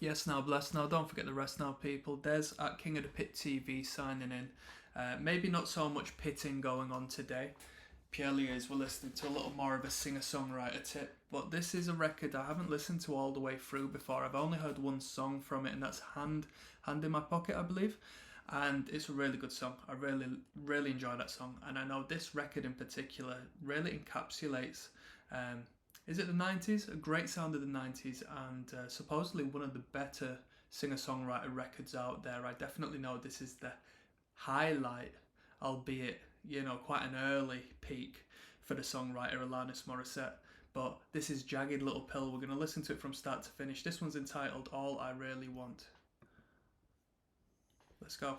Yes, now, bless now. Don't forget the rest now, people. Des at King of the Pit TV signing in. Maybe not so much pitting going on today. Purely as we're listening to a little more of a singer-songwriter tip. But this is a record I haven't listened to all the way through before. I've only heard one song from it, and that's Hand in My Pocket, I believe. And it's a really good song. I really enjoy that song. And I know this record in particular really encapsulates, is it the 90s? A great sound of the 90s, and supposedly one of the better singer-songwriter records out there. I definitely know this is the highlight, albeit, you know, quite an early peak for the songwriter Alanis Morissette. But this is Jagged Little Pill. We're going to listen to it from start to finish. This one's entitled All I Really Want. Let's go.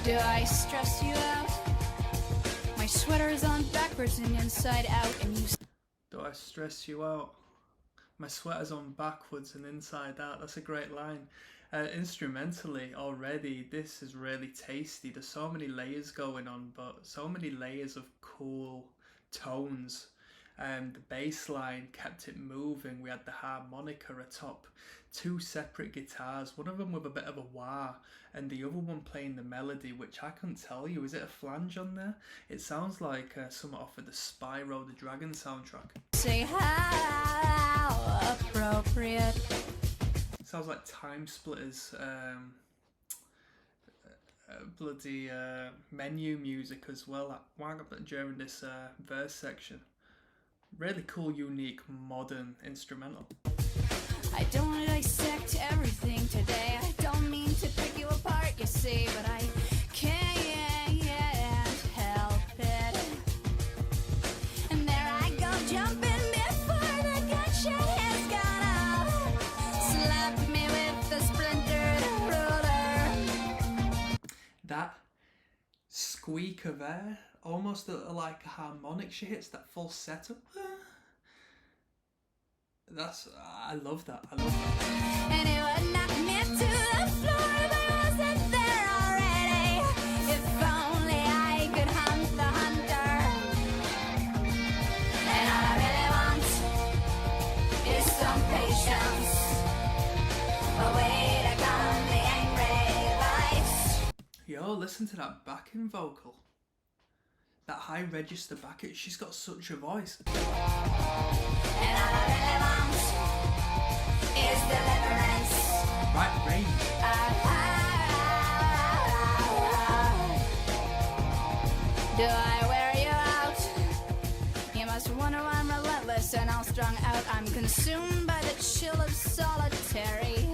Do I stress you out? My sweater is on backwards and inside out, and you... Do I stress you out? My sweater's on backwards and inside out. That's a great line. Instrumentally, already, this is really tasty. There's so many layers going on, but so many layers of cool tones. The bass line kept it moving. We had the harmonica atop, two separate guitars, one of them with a bit of a wah and the other one playing the melody, which I couldn't tell you. Is it a flange on there? It sounds like something off of the Spyro the Dragon soundtrack. Say how appropriate. It sounds like Time Splitters bloody menu music as well during this verse section. Really cool, unique, modern instrumental. I don't dissect everything today. I don't mean to pick you apart, you see, but I can't help it. And there I go, jumping before the gunshot has gone off. Slap me with the splintered ruler. That squeak of air, almost like a harmonic she hits, that falsetto. I love that. And it would knock me to the floor, but I wasn't there already. If only I could hunt the hunter. And all I really want is some patience. A way to calm the angry voice. Yo, listen to that backing vocal. That high register back, she's got such a voice. And all I really want is deliverance. Right range. Do I wear you out? You must wonder why I'm relentless and all strung out. I'm consumed by the chill of solitary.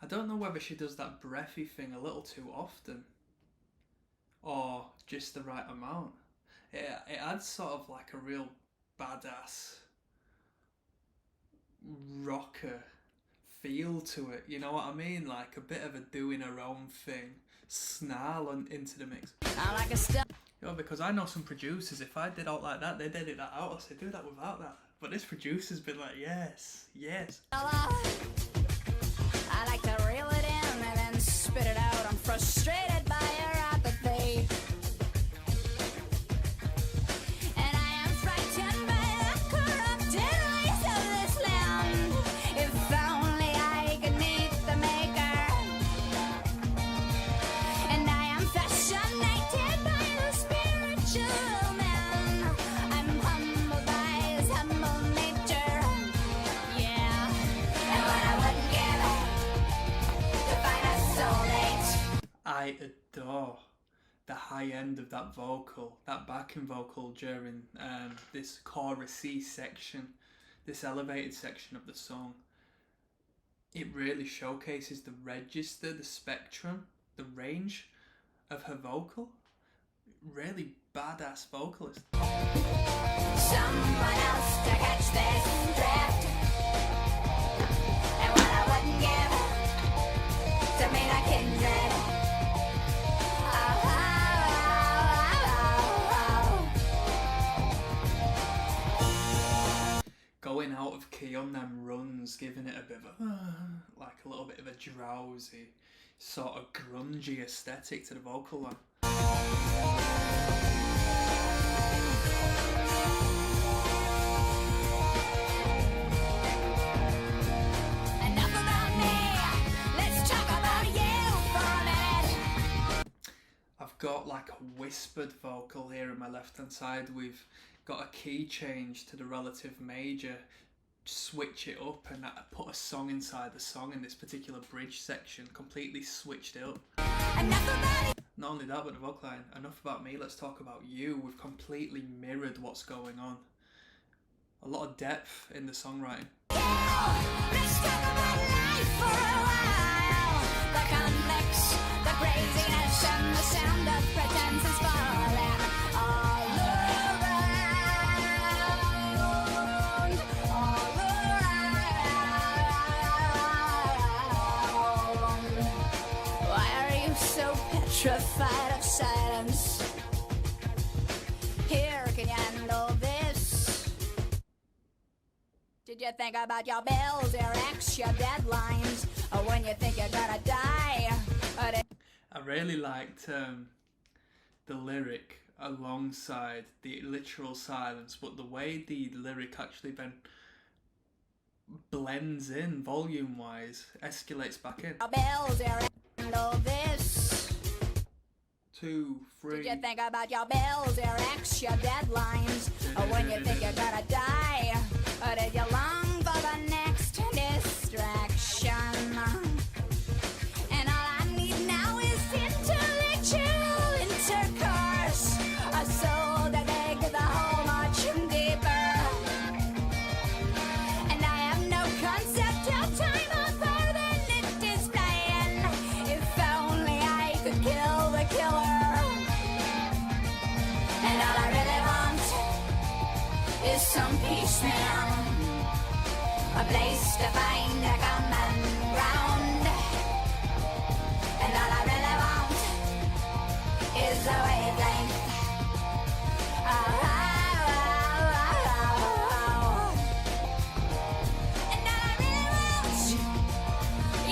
I don't know whether she does that breathy thing a little too often, or just the right amount. It adds sort of like a real badass rocker feel to it, you know what I mean? Like a bit of a doing her own thing, snarl into the mix. I'm like a star. Yo, because I know some producers, if I did out like that, they'd edit that out. I say, do that without that. But this producer's been like, yes. I like to reel it in and then spit it out. I'm frustrated by your apathy. And I am frightened by the corrupted ways of this land. If only I could meet the maker. And I am fascinated by the spiritual man. I'm humbled by his humble nature. Yeah. And what I wouldn't give to find a soulmate. I adore the high end of that vocal, that backing vocal during this chorus-y section, this elevated section of the song. It really showcases the register, the spectrum, the range of her vocal. Really badass vocalist. Someone else to catch this drift. And what I wouldn't give to meet a kindred. going out of key on them runs, giving it a bit of a, like a little bit of a drowsy, sort of grungy aesthetic to the vocal line. Enough about me, let's talk about you for a minute. I've got like a whispered vocal here on my left hand side. We've got a key change to the relative major, switch it up, and put a song inside the song in this particular bridge section, completely switched it up. Enough about it. Not only that, but the vocal line, enough about me, let's talk about you. We've completely mirrored what's going on. A lot of depth in the songwriting. Let's talk about life for a while. The conflicts, the craziness, and the sound of pretense is falling all around, all around. Why are you so petrified of silence? Here, can you handle this? Did you think about your bills, your ex, your deadlines, or when you think you're gonna die? I really liked the lyric alongside the literal silence, but the way the lyric actually then blends in volume-wise, escalates back in. Your bills, your ex, handle this. 2, 3. Did you think about your bills, your ex, your deadlines, or when you think you're gonna die? Or did you long for the next distraction? And all I need now is intellectual intercourse, a soul that dig the hole much deeper. And I have no concept of time other than it is playing. If only I could kill the killer. And all I really want is some peace, man. A place to find a common ground. And all I really want is a wavelength. And all I really want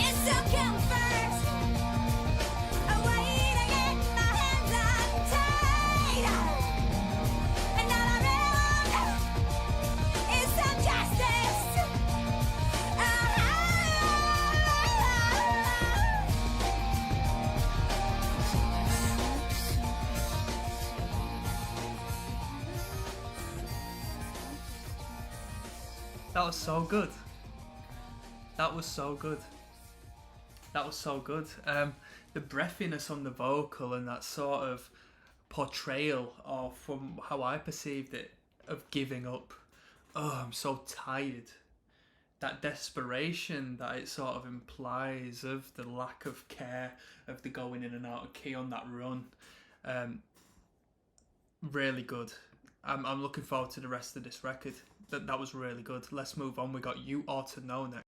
is some comfort. A way to get my hands untied. And all I really want is some justice. That was so good. That was so good. That was so good. The breathiness on the vocal and that sort of portrayal of, from how I perceived it, of giving up. Oh, I'm so tired. That desperation that it sort of implies of the lack of care, of the going in and out of key on that run. Really good. I'm looking forward to the rest of this record. That was really good. Let's move on. We got You Ought to Know next.